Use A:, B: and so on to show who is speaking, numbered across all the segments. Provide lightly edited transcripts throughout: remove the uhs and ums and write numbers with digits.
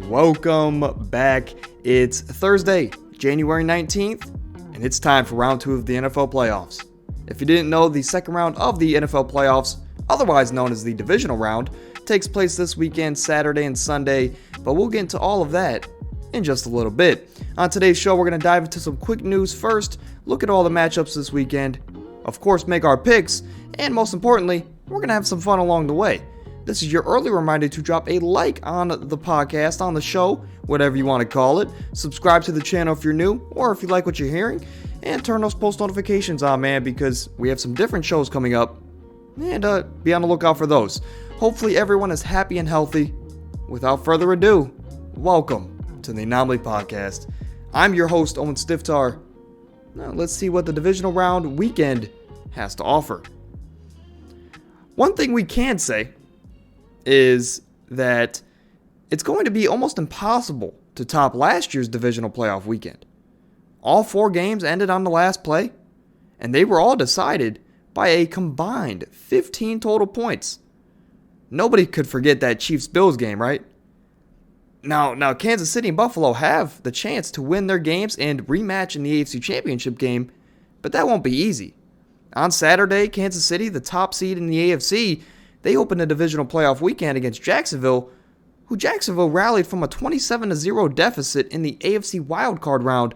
A: Welcome back. It's Thursday, January 19th, and it's time for round 2 of the NFL playoffs. If you didn't know, the second round of the NFL playoffs, otherwise known as the Divisional round, takes place this weekend, Saturday and Sunday, but we'll get into all of that in just a little bit. On today's show, we're going to dive into some quick news first, look at all the matchups this weekend, of course make our picks, and most importantly, we're going to have some fun along the way. This is your early reminder to drop a like on the podcast, on the show, whatever you want to call it. Subscribe to the channel if you're new, or if you like what you're hearing, and turn those post notifications on, man, because we have some different shows coming up, and be on the lookout for those. Hopefully everyone is happy and healthy. Without further ado, welcome to the Anomaly Podcast. I'm your host, Owen Stiftar. Now, let's see what the Divisional Round weekend has to offer. One thing we can say is that it's going to be almost impossible to top last year's divisional playoff weekend. All 4 games ended on the last play, and they were all decided by a combined 15 total points. Nobody could forget that Chiefs-Bills game, right? Now Kansas City and Buffalo have the chance to win their games and rematch in the AFC Championship game, but that won't be easy. On Saturday, Kansas City, the top seed in the AFC, they opened a divisional playoff weekend against Jacksonville, who Jacksonville rallied from a 27-0 deficit in the AFC wildcard round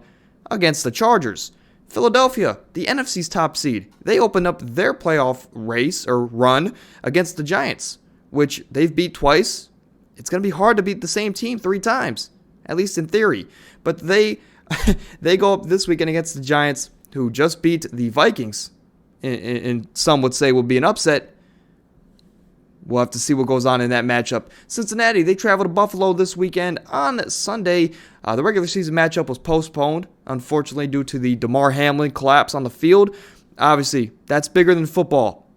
A: against the Chargers. Philadelphia, the NFC's top seed, they opened up their playoff race or run against the Giants, which they've beat twice. It's going to be hard to beat the same team 3 times, at least in theory. But they go up this weekend against the Giants, who just beat the Vikings, and some would say will be an upset. We'll have to see what goes on in that matchup. Cincinnati, they travel to Buffalo this weekend on Sunday. The regular season matchup was postponed, unfortunately, due to the Damar Hamlin collapse on the field. Obviously, that's bigger than football,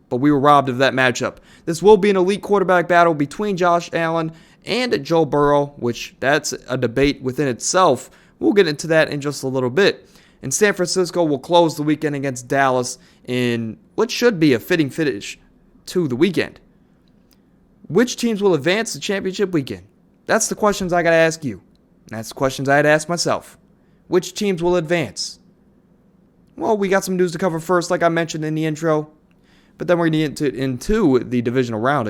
A: but we were robbed of that matchup. This will be an elite quarterback battle between Josh Allen and Joe Burrow, which that's a debate within itself. We'll get into that in just a little bit. And San Francisco will close the weekend against Dallas in what should be a fitting finish to the weekend. Which teams will advance the championship weekend? That's the questions I got to ask you. That's the questions I had to ask myself. Which teams will advance? Well, we got some news to cover first, like I mentioned in the intro. But then we're going to get into the divisional round,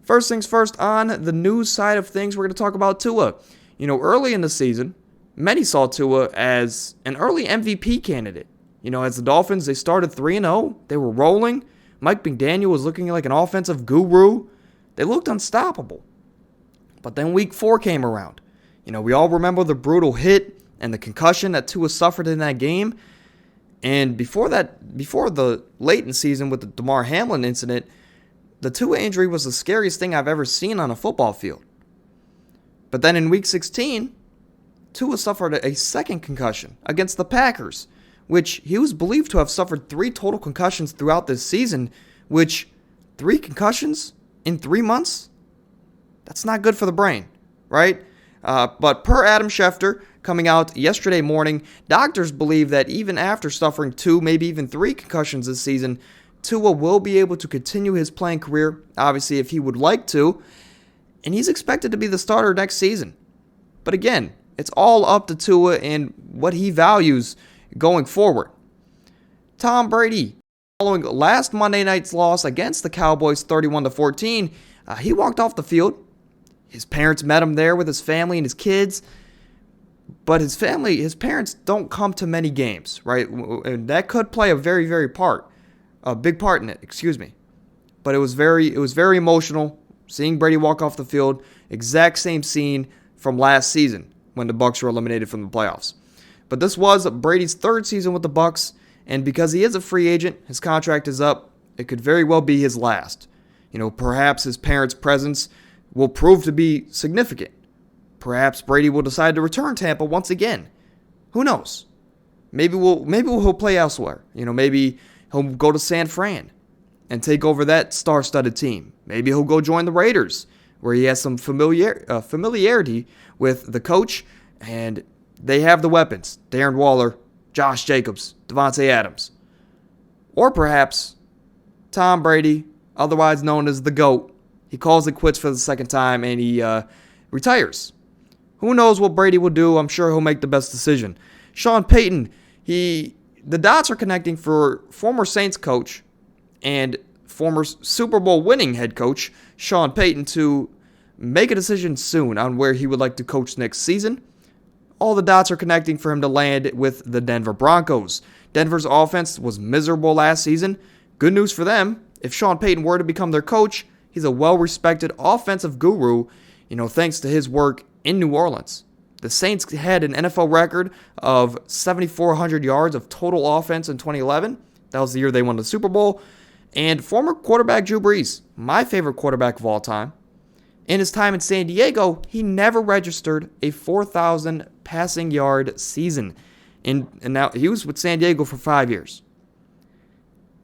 A: First things first, on the news side of things, we're going to talk about Tua. Early in the season, many saw Tua as an early MVP candidate. As the Dolphins, they started 3-0. They were rolling. Mike McDaniel was looking like an offensive guru. They looked unstoppable. But then week 4 came around. We all remember the brutal hit and the concussion that Tua suffered in that game. And before the late in season with the Damar Hamlin incident, the Tua injury was the scariest thing I've ever seen on a football field. But then in week 16, Tua suffered a second concussion against the Packers, which he was believed to have suffered 3 total concussions throughout this season, which 3 concussions in 3 months? That's not good for the brain, right? But per Adam Schefter, coming out yesterday morning, doctors believe that even after suffering 2, maybe even 3 concussions this season, Tua will be able to continue his playing career, obviously if he would like to, and he's expected to be the starter next season. But again, it's all up to Tua and what he values going forward. Tom Brady, following last Monday night's loss against the Cowboys 31-14, he walked off the field. His parents met him there with his family and his kids. But his parents don't come to many games, right? And that could play a big part in it, But it was very emotional seeing Brady walk off the field. Exact same scene from last season when the Bucs were eliminated from the playoffs. But this was Brady's 3rd season with the Bucs, and because he is a free agent, his contract is up. It could very well be his last. Perhaps his parents' presence will prove to be significant. Perhaps Brady will decide to return Tampa once again. Who knows? Maybe he'll play elsewhere. Maybe he'll go to San Fran and take over that star-studded team. Maybe he'll go join the Raiders, where he has some familiarity with the coach, and they have the weapons. Darren Waller, Josh Jacobs, Devontae Adams. Or perhaps Tom Brady, otherwise known as the GOAT, He calls it quits for the second time, and he retires. Who knows what Brady will do? I'm sure he'll make the best decision. Sean Payton, the dots are connecting for former Saints coach and former Super Bowl winning head coach Sean Payton to make a decision soon on where he would like to coach next season. All the dots are connecting for him to land with the Denver Broncos. Denver's offense was miserable last season. Good news for them. If Sean Payton were to become their coach, he's a well-respected offensive guru, thanks to his work in New Orleans. The Saints had an NFL record of 7,400 yards of total offense in 2011. That was the year they won the Super Bowl. And former quarterback Drew Brees, my favorite quarterback of all time, in his time in San Diego, he never registered a 4,000 passing yard season. And now he was with San Diego for 5 years.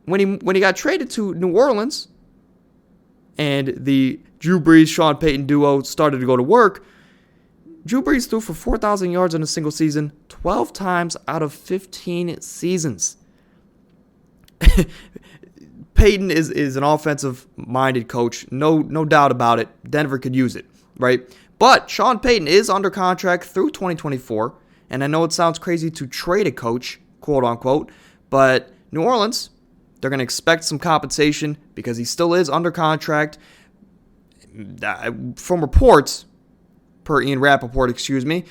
A: When he got traded to New Orleans and the Drew Brees-Sean Payton duo started to go to work, Drew Brees threw for 4,000 yards in a single season 12 times out of 15 seasons. Payton is an offensive-minded coach, no doubt about it. Denver could use it, right? But Sean Payton is under contract through 2024, and I know it sounds crazy to trade a coach, quote-unquote, but New Orleans, they're going to expect some compensation because he still is under contract. From reports, per Ian Rappaport,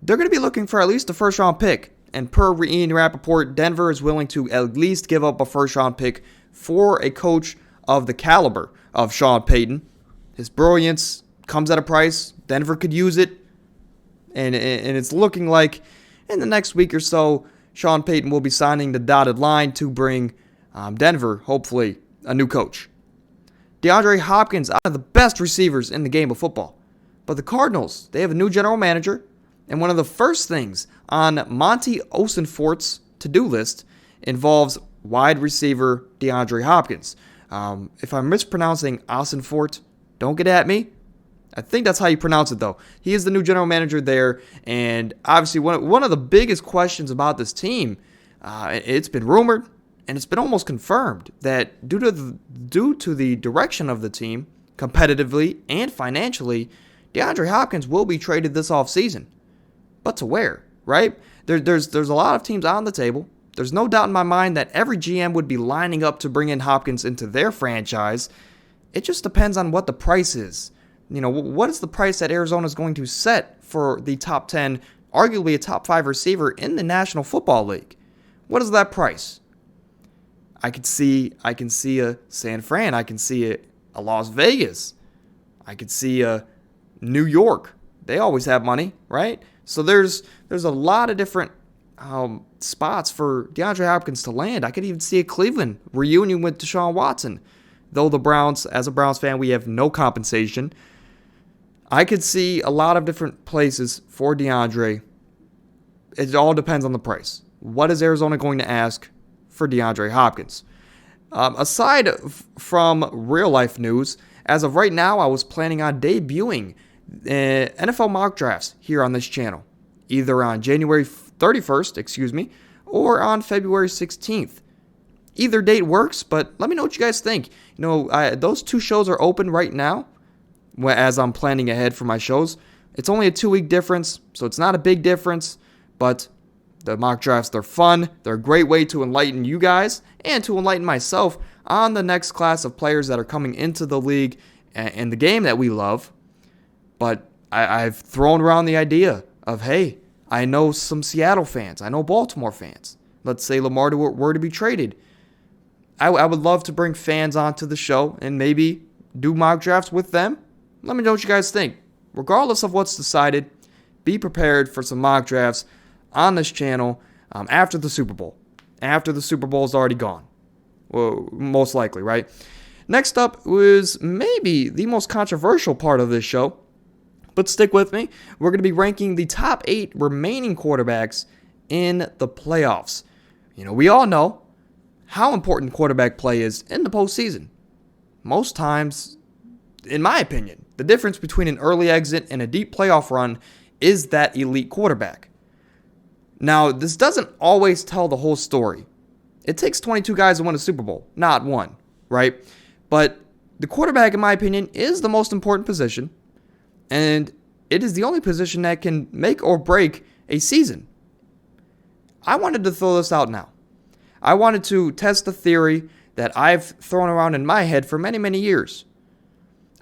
A: they're going to be looking for at least a first-round pick. And per Ian Rappaport, Denver is willing to at least give up a first-round pick for a coach of the caliber of Sean Payton. His brilliance comes at a price. Denver could use it. And it's looking like in the next week or so, Sean Payton will be signing the dotted line to bring Denver, hopefully, a new coach. DeAndre Hopkins, one of the best receivers in the game of football. But the Cardinals, they have a new general manager. And one of the first things on Monty Osenfort's to-do list involves wide receiver DeAndre Hopkins. If I'm mispronouncing Osenfort, don't get at me. I think that's how you pronounce it, though. He is the new general manager there, and obviously one of the biggest questions about this team, it's been rumored, and it's been almost confirmed, that due to the direction of the team, competitively and financially, DeAndre Hopkins will be traded this offseason. But to where, right? There's a lot of teams on the table. There's no doubt in my mind that every GM would be lining up to bring in Hopkins into their franchise. It just depends on what the price is. What is the price that Arizona is going to set for the top 10, arguably a top 5 receiver in the National Football League? What is that price? I can see a San Fran. I can see a Las Vegas. I could see a New York. They always have money, right? So there's a lot of different spots for DeAndre Hopkins to land. I could even see a Cleveland reunion with Deshaun Watson. Though the Browns, as a Browns fan, we have no compensation. I could see a lot of different places for DeAndre. It all depends on the price. What is Arizona going to ask for DeAndre Hopkins? Aside from real-life news, as of right now, I was planning on debuting NFL mock drafts here on this channel, either on January 31st, or on February 16th. Either date works, but let me know what you guys think. Those two shows are open right now as I'm planning ahead for my shows. It's only a 2-week difference, so it's not a big difference, but the mock drafts, they're fun. They're a great way to enlighten you guys and to enlighten myself on the next class of players that are coming into the league and the game that we love. But I've thrown around the idea of, hey, I know some Seattle fans. I know Baltimore fans. Let's say Lamar were to be traded. I would love to bring fans onto the show and maybe do mock drafts with them. Let me know what you guys think. Regardless of what's decided, be prepared for some mock drafts on this channel after the Super Bowl. After the Super Bowl is already gone. Well, most likely, right? Next up was maybe the most controversial part of this show. But stick with me. We're going to be ranking the top 8 remaining quarterbacks in the playoffs. We all know how important quarterback play is in the postseason. Most times, in my opinion, the difference between an early exit and a deep playoff run is that elite quarterback. Now, this doesn't always tell the whole story. It takes 22 guys to win a Super Bowl, not one, right? But The quarterback, in my opinion, is the most important position, and it is the only position that can make or break a season. I wanted to throw this out now. I wanted to test the theory that I've thrown around in my head for many, many years.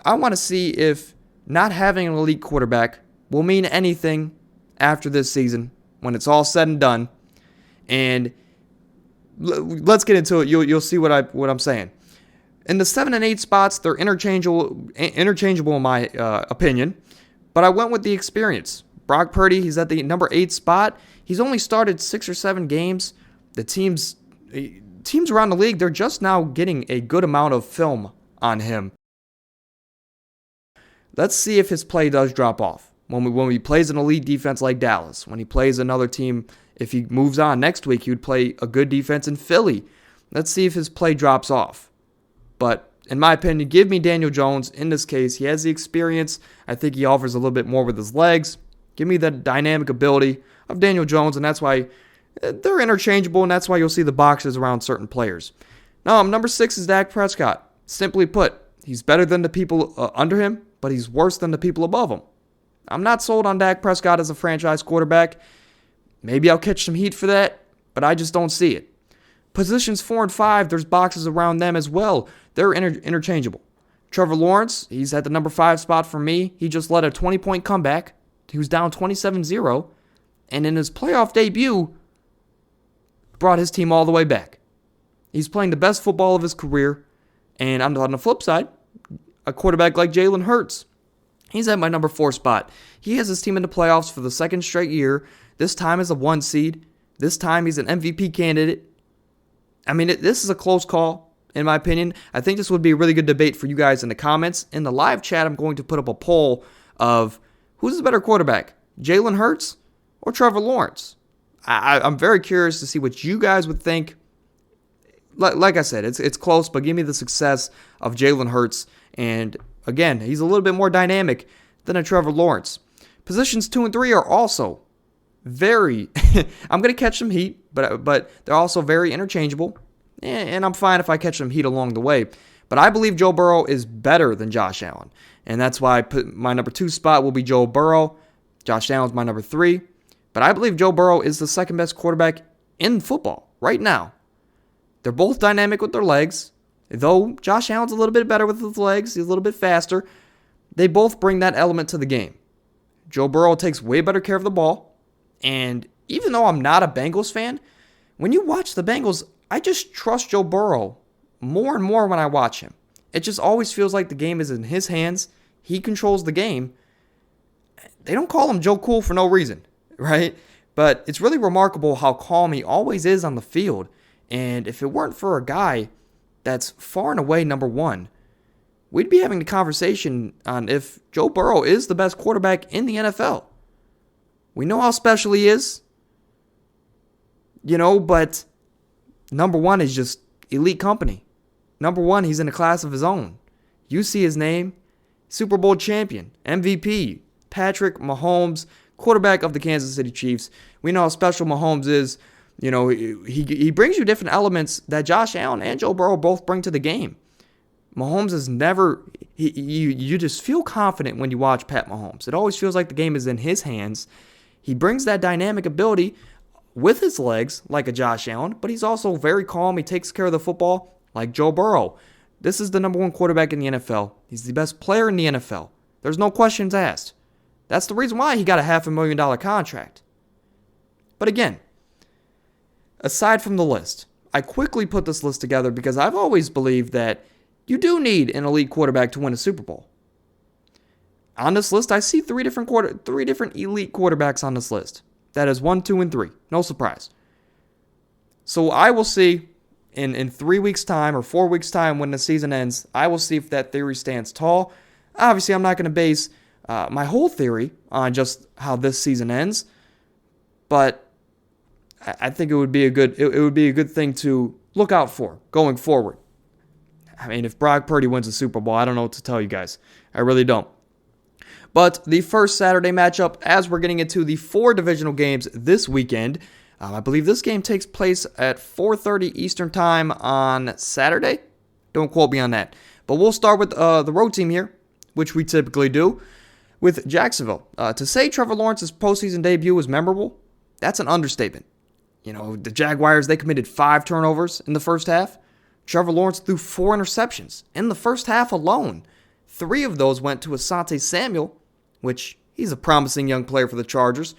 A: I want to see if not having an elite quarterback will mean anything after this season when it's all said and done. And let's get into it. You'll see what I'm saying. In the 7 and 8 spots, they're interchangeable in my opinion. But I went with the experience. Brock Purdy, he's at the number 8 spot. He's only started 6 or 7 games. The teams around the league, they're just now getting a good amount of film on him. Let's see if his play does drop off. When he plays an elite defense like Dallas, when he plays another team, if he moves on next week, he would play a good defense in Philly. Let's see if his play drops off. But in my opinion, give me Daniel Jones. In this case, he has the experience. I think he offers a little bit more with his legs. Give me the dynamic ability of Daniel Jones, and that's why they're interchangeable, and that's why you'll see the boxes around certain players. Now, number 6 is Dak Prescott. Simply put, he's better than the people under him, but he's worse than the people above him. I'm not sold on Dak Prescott as a franchise quarterback. Maybe I'll catch some heat for that, but I just don't see it. Positions 4 and 5, there's boxes around them as well. They're interchangeable. Trevor Lawrence, he's at the number 5 spot for me. He just led a 20-point comeback. He was down 27-0, and in his playoff debut, brought his team all the way back. He's playing the best football of his career, and on the flip side, a quarterback like Jalen Hurts, he's at my number 4 spot. He has his team in the playoffs for the second straight year. This time as a 1 seed. This time he's an MVP candidate. I mean, this is a close call, in my opinion. I think this would be a really good debate for you guys in the comments. In the live chat, I'm going to put up a poll of who's the better quarterback, Jalen Hurts or Trevor Lawrence? I'm very curious to see what you guys would think. Like I said, it's close, but give me the success of Jalen Hurts. And again, he's a little bit more dynamic than a Trevor Lawrence. Positions 2 and 3 are also very, I'm going to catch some heat, but they're also very interchangeable. And I'm fine if I catch some heat along the way. But I believe Joe Burrow is better than Josh Allen. And that's why I put my number 2 spot will be Joe Burrow. Josh Allen's my number 3. But I believe Joe Burrow is the second best quarterback in football right now. They're both dynamic with their legs. Though Josh Allen's a little bit better with his legs, he's a little bit faster. They both bring that element to the game. Joe Burrow takes way better care of the ball. And even though I'm not a Bengals fan, when you watch the Bengals, I just trust Joe Burrow more and more when I watch him. It just always feels like the game is in his hands. He controls the game. They don't call him Joe Cool for no reason, right? But it's really remarkable how calm he always is on the field. And if it weren't for a guy that's far and away number 1, we'd be having the conversation on if Joe Burrow is the best quarterback in the NFL. We know how special he is, but number 1 is just elite company. Number 1, he's in a class of his own. You see his name, Super Bowl champion, MVP, Patrick Mahomes, quarterback of the Kansas City Chiefs. We know how special Mahomes is. He brings you different elements that Josh Allen and Joe Burrow both bring to the game. Mahomes is never, you just feel confident when you watch Pat Mahomes. It always feels like the game is in his hands. He brings that dynamic ability with his legs like a Josh Allen, but he's also very calm. He takes care of the football like Joe Burrow. This is the number 1 quarterback in the NFL. He's the best player in the NFL. There's no questions asked. That's the reason why he got a $500,000 contract. But again, aside from the list, I quickly put this list together because I've always believed that you do need an elite quarterback to win a Super Bowl. On this list, I see three different elite quarterbacks on this list. That is 1, 2, and 3. No surprise. So I will see in 3 weeks' time or 4 weeks' time when the season ends, I will see if that theory stands tall. Obviously, I'm not going to base my whole theory on just how this season ends, but I think it would be a good thing to look out for going forward. I mean, if Brock Purdy wins the Super Bowl, I don't know what to tell you guys. I really don't. But the first Saturday matchup, as we're getting into the 4 divisional games this weekend, I believe this game takes place at 4:30 Eastern Time on Saturday. Don't quote me on that. But we'll start with the road team here, which we typically do, with Jacksonville. To say Trevor Lawrence's postseason debut was memorable, that's an understatement. The Jaguars, they committed 5 turnovers in the first half. Trevor Lawrence threw 4 interceptions in the first half alone. 3 of those went to Asante Samuel, which he's a promising young player for the Chargers.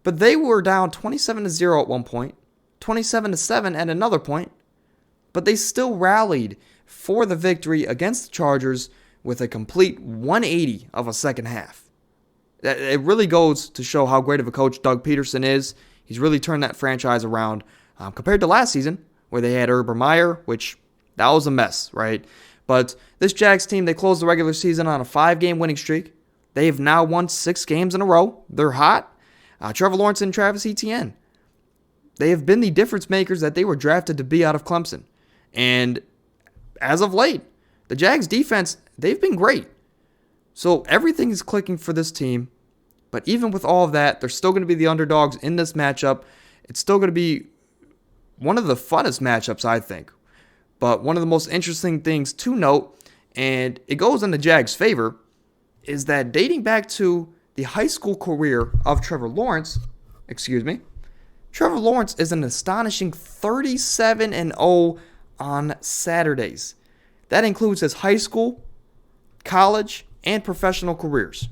A: But they were down 27-0 at one point, 27-7 at another point. But they still rallied for the victory against the Chargers with a complete 180 of a second half. It really goes to show how great of a coach Doug Peterson is. He's really turned that franchise around compared to last season, where they had Urban Meyer, which that was a mess, right? But this Jags team, they closed the regular season on a 5-game winning streak. They have now won 6 games in a row. They're hot. Trevor Lawrence and Travis Etienne, they have been the difference makers that they were drafted to be out of Clemson. And as of late, the Jags defense, they've been great. So everything is clicking for this team. But even with all of that, they're still going to be the underdogs in this matchup. It's still going to be one of the funnest matchups, I think. But one of the most interesting things to note, and it goes in the Jags' favor, is that dating back to the high school career of Trevor Lawrence, Trevor Lawrence is an astonishing 37-0 on Saturdays. That includes his high school, college, and professional careers.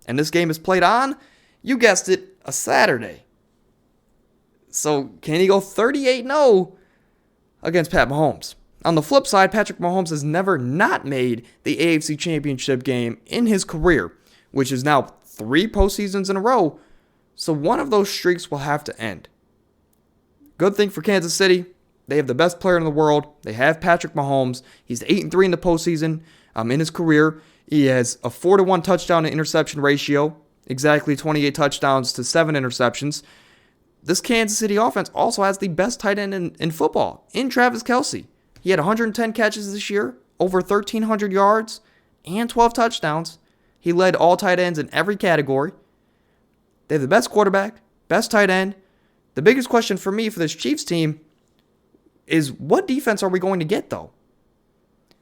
A: And this game is played on, you guessed it, a Saturday. So can he go 38-0 against Pat Mahomes? On the flip side, Patrick Mahomes has never not made the AFC Championship game in his career, which is now 3 postseasons in a row. So one of those streaks will have to end. Good thing for Kansas City, they have the best player in the world. They have Patrick Mahomes. He's 8-3 in the postseason in his career. He has a 4-1 touchdown to interception ratio, exactly 28 touchdowns to 7 interceptions. This Kansas City offense also has the best tight end in football, in Travis Kelce. He had 110 catches this year, over 1,300 yards, and 12 touchdowns. He led all tight ends in every category. They have the best quarterback, best tight end. The biggest question for me for this Chiefs team is, what defense are we going to get, though?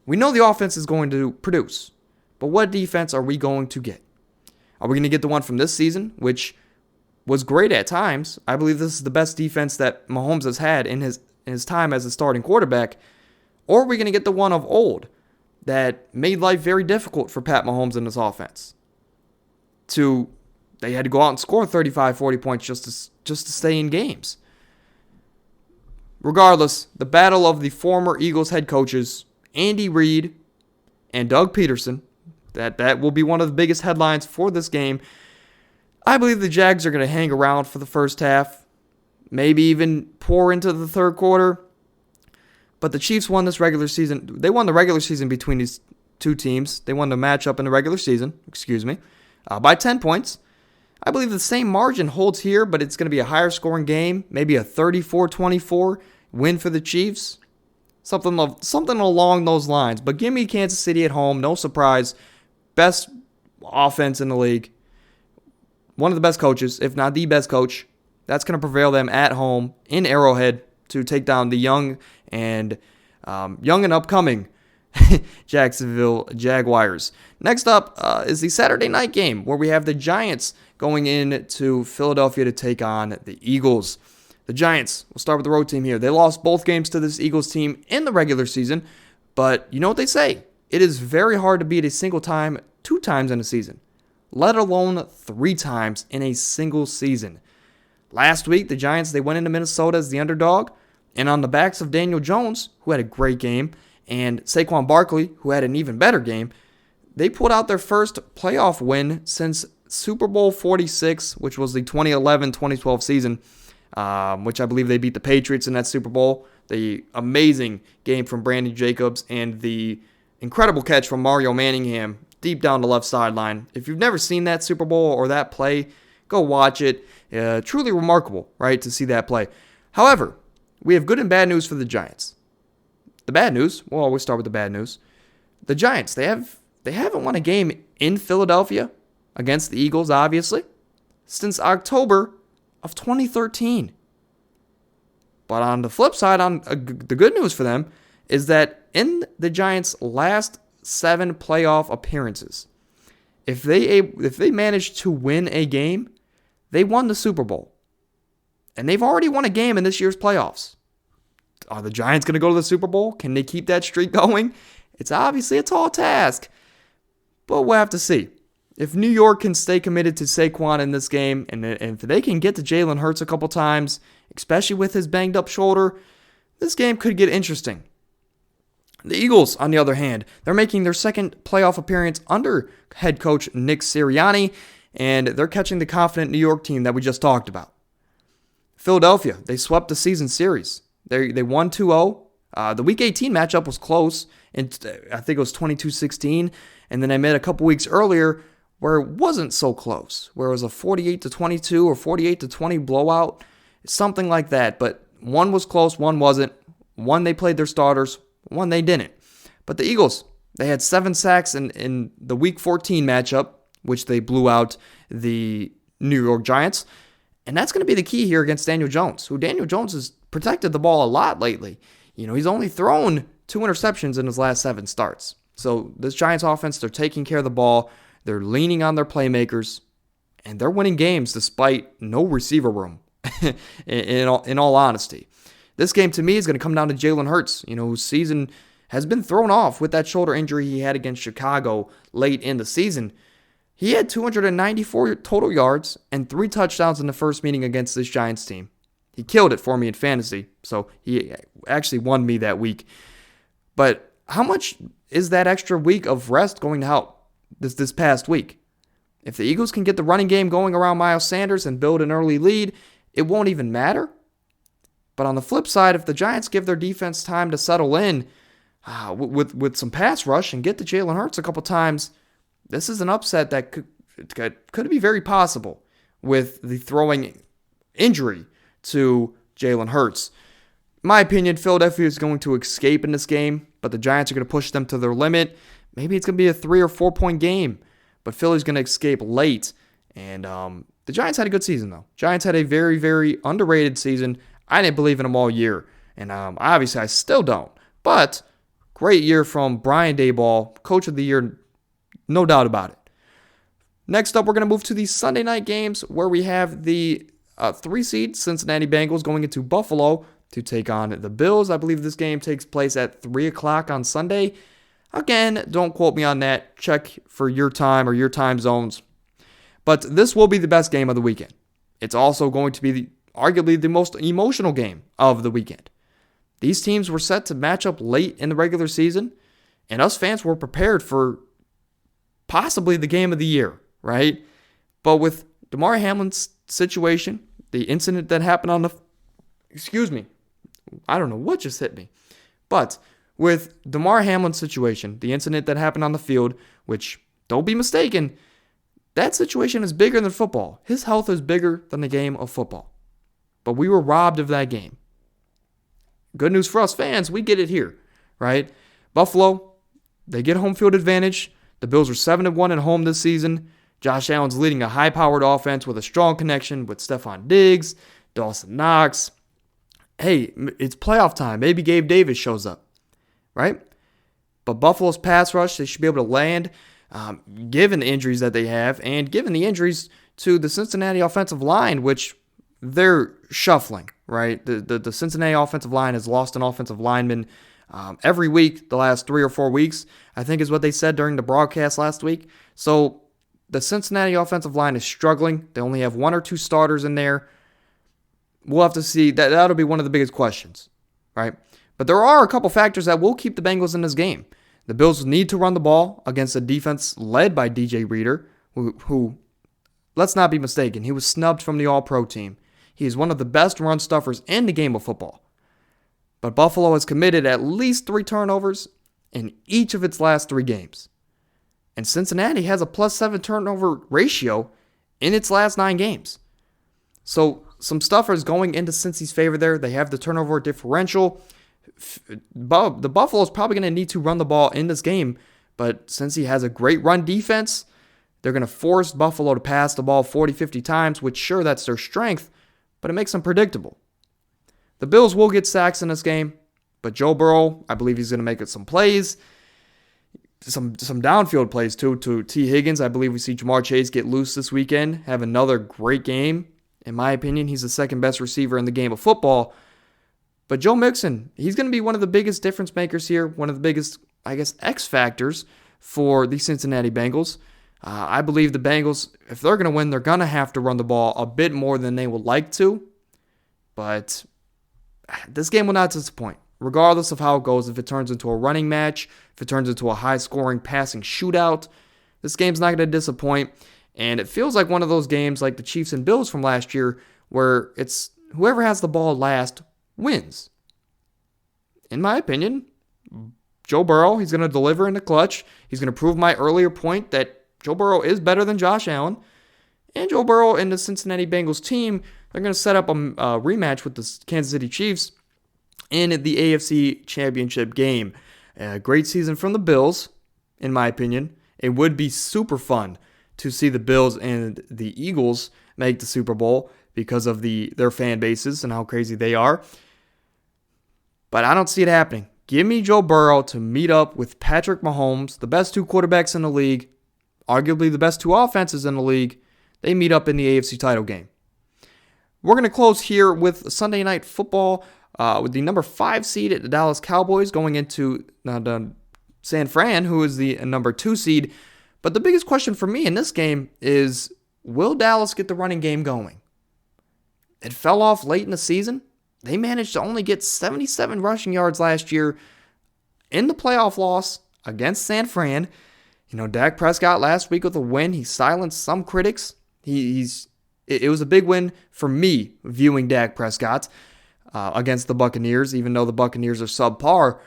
A: We know the offense is going to produce, but what defense are we going to get? Are we going to get the one from this season, which was great at times? I believe this is the best defense that Mahomes has had in his time as a starting quarterback. Or are we going to get the one of old that made life very difficult for Pat Mahomes and his offense? They had to go out and score 35, 40 points just to stay in games. Regardless, the battle of the former Eagles head coaches, Andy Reid and Doug Peterson, that will be one of the biggest headlines for this game. I believe the Jags are going to hang around for the first half, maybe even pour into the third quarter. But the Chiefs won this regular season. They won the regular season between these two teams. They won the matchup in the regular season, by 10 points. I believe the same margin holds here, but it's going to be a higher scoring game, maybe a 34-24 win for the Chiefs. Something along those lines. But give me Kansas City at home, no surprise. Best offense in the league. One of the best coaches, if not the best coach. That's going to prevail them at home in Arrowhead to take down the young and upcoming Jacksonville Jaguars. Next up is the Saturday night game where we have the Giants going into Philadelphia to take on the Eagles. The Giants, we'll start with the road team here. They lost both games to this Eagles team in the regular season, but you know what they say. It is very hard to beat a single time 2 times in a season, let alone 3 times in a single season. Last week, the Giants, they went into Minnesota as the underdog, and on the backs of Daniel Jones, who had a great game, and Saquon Barkley, who had an even better game, they pulled out their first playoff win since Super Bowl 46, which was the 2011-2012 season, which I believe they beat the Patriots in that Super Bowl. The amazing game from Brandon Jacobs and the incredible catch from Mario Manningham deep down the left sideline. If you've never seen that Super Bowl or that play, go watch it. Truly remarkable, right, to see that play. However, we have good and bad news for the Giants. The bad news, we'll always start with the bad news. The Giants, they haven't won a game in Philadelphia against the Eagles, obviously, since October of 2013. But on the flip side, the good news for them is that in the Giants' last 7 playoff appearances, if they manage to win a game, they won the Super Bowl. And they've already won a game in this year's playoffs. Are the Giants going to go to the Super Bowl? Can they keep that streak going? It's obviously a tall task, but we'll have to see. If New York can stay committed to Saquon in this game, and if they can get to Jalen Hurts a couple times, especially with his banged up shoulder, this game could get interesting. The Eagles, on the other hand, they're making their second playoff appearance under head coach Nick Sirianni, and they're catching the confident New York team that we just talked about. Philadelphia, they swept the season series. They won 2-0. The Week 18 matchup was close, and I think it was 22-16, and then they met a couple weeks earlier where it wasn't so close, where it was a 48-22 or 48-20 blowout, something like that. But one was close, one wasn't. One they played their starters, one they didn't. But the Eagles, they had 7 sacks in the Week 14 matchup, which they blew out the New York Giants. And that's going to be the key here against Daniel Jones, who Daniel Jones has protected the ball a lot lately. He's only thrown 2 interceptions in his last 7 starts. So this Giants offense, they're taking care of the ball. They're leaning on their playmakers, and they're winning games despite no receiver room, in all honesty. This game, to me, is going to come down to Jalen Hurts, whose season has been thrown off with that shoulder injury he had against Chicago late in the season. He had 294 total yards and 3 touchdowns in the first meeting against this Giants team. He killed it for me in fantasy, so he actually won me that week. But how much is that extra week of rest going to help this past week? If the Eagles can get the running game going around Miles Sanders and build an early lead, it won't even matter. But on the flip side, if the Giants give their defense time to settle in with some pass rush and get to Jalen Hurts a couple times, this is an upset that could be very possible with the throwing injury to Jalen Hurts. In my opinion, Philadelphia is going to escape in this game, but the Giants are going to push them to their limit. Maybe it's going to be a 3 or 4 point game, but Philly's going to escape late. And the Giants had a good season, though. Giants had a very, very underrated season. I didn't believe in them all year, and obviously I still don't. But great year from Brian Daboll, Coach of the Year, no doubt about it. Next up, we're going to move to the Sunday night games where we have the 3-seed Cincinnati Bengals going into Buffalo to take on the Bills. I believe this game takes place at 3 o'clock on Sunday. Again, don't quote me on that. Check for your time or your time zones. But this will be the best game of the weekend. It's also going to be arguably the most emotional game of the weekend. These teams were set to match up late in the regular season, and us fans were prepared for possibly the game of the year, right? But with Damar Hamlin's situation, the incident that happened on the... I don't know what just hit me. But with Damar Hamlin's situation, the incident that happened on the field, which, don't be mistaken, that situation is bigger than football. His health is bigger than the game of football. But we were robbed of that game. Good news for us fans, we get it here, right? Buffalo, they get home field advantage. The Bills are 7-1 at home this season. Josh Allen's leading a high-powered offense with a strong connection with Stephon Diggs, Dawson Knox. Hey, it's playoff time. Maybe Gabe Davis shows up, right? But Buffalo's pass rush, they should be able to land, given the injuries that they have, and given the injuries to the Cincinnati offensive line, which they're shuffling, right? The Cincinnati offensive line has lost an offensive lineman every week the last 3 or 4 weeks, I think is what they said during the broadcast last week. So the Cincinnati offensive line is struggling. They only have 1 or 2 starters in there. We'll have to see. That'll be one of the biggest questions, right? But there are a couple factors that will keep the Bengals in this game. The Bills need to run the ball against a defense led by DJ Reader, who let's not be mistaken, he was snubbed from the All-Pro team. He is one of the best run stuffers in the game of football. But Buffalo has committed at least 3 turnovers in each of its last 3 games. And Cincinnati has a +7 turnover ratio in its last 9 games. So some stuff is going into Cincy's favor there. They have the turnover differential. The Buffalo's probably going to need to run the ball in this game, but Cincy has a great run defense. They're going to force Buffalo to pass the ball 40, 50 times, which sure, that's their strength, but it makes them predictable. The Bills will get sacks in this game, But Joe Burrow, I believe he's going to make it some plays, some downfield plays too, to T. Higgins. I believe we see Jamar Chase get loose this weekend, have another great game. In my opinion, he's the second best receiver in the game of football. But Joe Mixon, he's going to be one of the biggest difference makers here, one of the biggest, I guess, X factors for the Cincinnati Bengals. I believe the Bengals, if they're going to win, they're going to have to run the ball a bit more than they would like to. But this game will not disappoint, regardless of how it goes. If it turns into a running match, if it turns into a high-scoring passing shootout, this game's not going to disappoint. And it feels like one of those games like the Chiefs and Bills from last year where it's whoever has the ball last wins. In my opinion, Joe Burrow, he's going to deliver in the clutch. He's going to prove my earlier point that Joe Burrow is better than Josh Allen. And Joe Burrow and the Cincinnati Bengals team, they're going to set up a rematch with the Kansas City Chiefs in the AFC Championship game. A great season from the Bills, in my opinion. It would be super fun to see the Bills and the Eagles make the Super Bowl because of their fan bases and how crazy they are. But I don't see it happening. Give me Joe Burrow to meet up with Patrick Mahomes, the best two quarterbacks in the league, arguably the best two offenses in the league. They meet up in the AFC title game. We're going to close here with Sunday Night Football with the number 5 seed at the Dallas Cowboys going into San Fran, who is the number 2 seed. But the biggest question for me in this game is, will Dallas get the running game going? It fell off late in the season. They managed to only get 77 rushing yards last year in the playoff loss against San Fran. Dak Prescott last week with a win. He silenced some critics. It was a big win for me viewing Dak Prescott against the Buccaneers, even though the Buccaneers are subpar.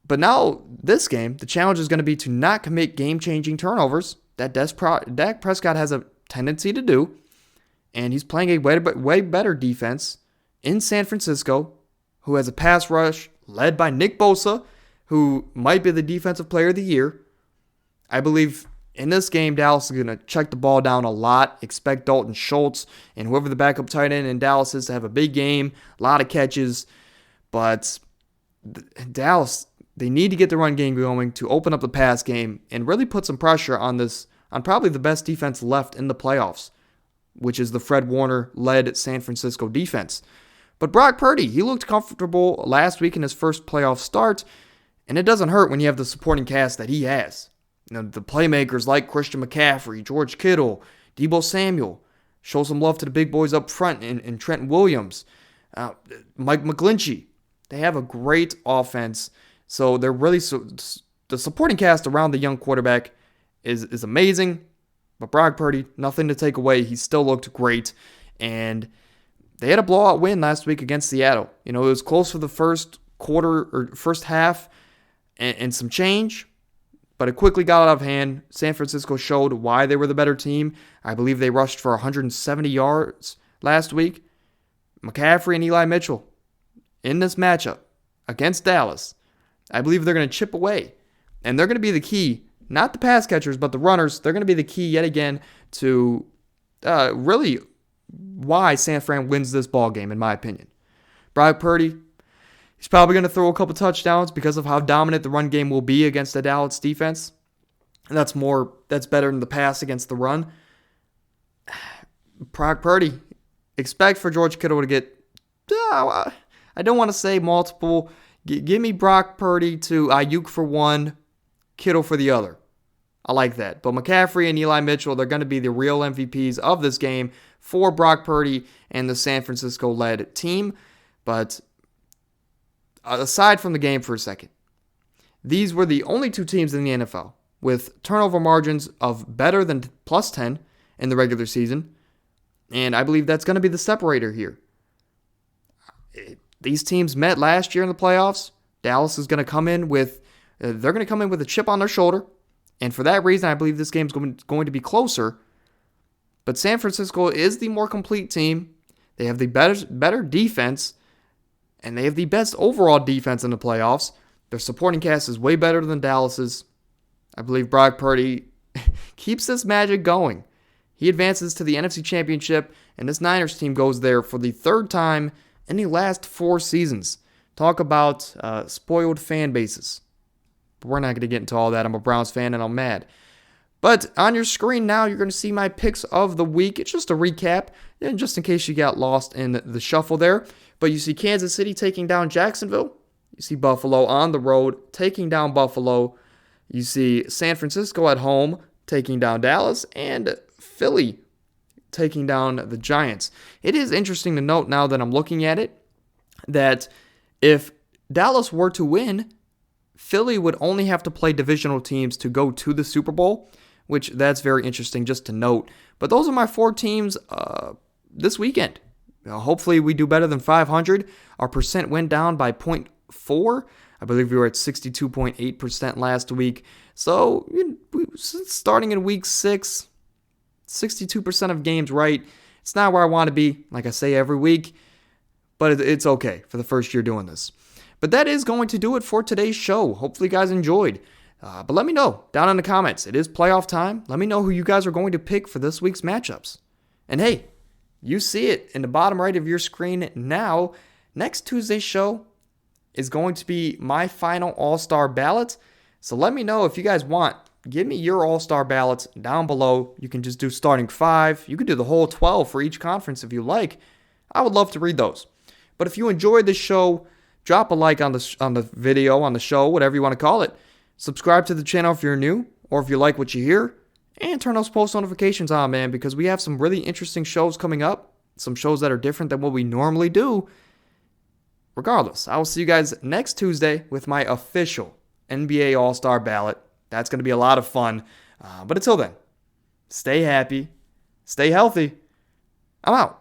A: But now this game, the challenge is going to be to not commit game-changing turnovers that Dak Prescott has a tendency to do. And he's playing a way better defense in San Francisco, who has a pass rush led by Nick Bosa, who might be the defensive player of the year. I believe in this game, Dallas is going to check the ball down a lot, expect Dalton Schultz and whoever the backup tight end in Dallas is to have a big game, a lot of catches. But Dallas, they need to get the run game going to open up the pass game and really put some pressure on probably the best defense left in the playoffs, which is the Fred Warner-led San Francisco defense. But Brock Purdy, he looked comfortable last week in his first playoff start, and it doesn't hurt when you have the supporting cast that he has. The playmakers like Christian McCaffrey, George Kittle, Deebo Samuel. Show some love to the big boys up front in Trent Williams, Mike McGlinchey. They have a great offense. So they're really the supporting cast around the young quarterback is amazing. But Brock Purdy, nothing to take away. He still looked great. And they had a blowout win last week against Seattle. It was close for the first quarter or first half and some change. But it quickly got out of hand. San Francisco showed why they were the better team. I believe they rushed for 170 yards last week. McCaffrey and Eli Mitchell in this matchup against Dallas, I believe they're going to chip away. And they're going to be the key, not the pass catchers, but the runners. They're going to be the key yet again to really why San Fran wins this ball game, in my opinion. Brock Purdy, he's probably going to throw a couple touchdowns because of how dominant the run game will be against the Dallas defense. And that's better than the pass against the run. Brock Purdy, expect for George Kittle to get, I don't want to say multiple. Give me Brock Purdy to Ayuk for one, Kittle for the other. I like that. But McCaffrey and Eli Mitchell, they're going to be the real MVPs of this game for Brock Purdy and the San Francisco-led team. But aside from the game for a second, these were the only two teams in the NFL with turnover margins of better than plus 10 in the regular season. And I believe that's going to be the separator here. These teams met last year in the playoffs. Dallas is going to come in with a chip on their shoulder. And for that reason, I believe this game is going to be closer. But San Francisco is the more complete team. They have the better defense. And they have the best overall defense in the playoffs. Their supporting cast is way better than Dallas's. I believe Brock Purdy keeps this magic going. He advances to the NFC Championship, and this Niners team goes there for the third time in the last 4 seasons. talk about spoiled fan bases. But we're not going to get into all that. I'm a Browns fan and I'm mad. But on your screen now, you're going to see my picks of the week. It's just a recap, and just in case you got lost in the shuffle there. But you see Kansas City taking down Jacksonville. You see Buffalo on the road taking down Buffalo. You see San Francisco at home taking down Dallas, and Philly taking down the Giants. It is interesting to note now that I'm looking at it that if Dallas were to win, Philly would only have to play divisional teams to go to the Super Bowl, which that's very interesting just to note. But those are my 4 teams this weekend. Hopefully we do better than 500. Our percent went down by 0.4. I believe we were at 62.8% last week. So starting in week 6, 62% of games right. It's not where I want to be, like I say every week, but it's okay for the first year doing this. But that is going to do it for today's show. Hopefully you guys enjoyed. But let me know down in the comments. It is playoff time. Let me know who you guys are going to pick for this week's matchups. And hey, you see it in the bottom right of your screen now. Next Tuesday's show is going to be my final All-Star ballot. So let me know if you guys want. Give me your All-Star ballots down below. You can just do starting 5. You can do the whole 12 for each conference if you like. I would love to read those. But if you enjoyed this show, drop a like on the video, on the show, whatever you want to call it. Subscribe to the channel if you're new, or if you like what you hear, and turn those post notifications on, man, because we have some really interesting shows coming up, some shows that are different than what we normally do. Regardless, I will see you guys next Tuesday with my official NBA All-Star ballot. That's going to be a lot of fun. But until then, stay happy, stay healthy. I'm out.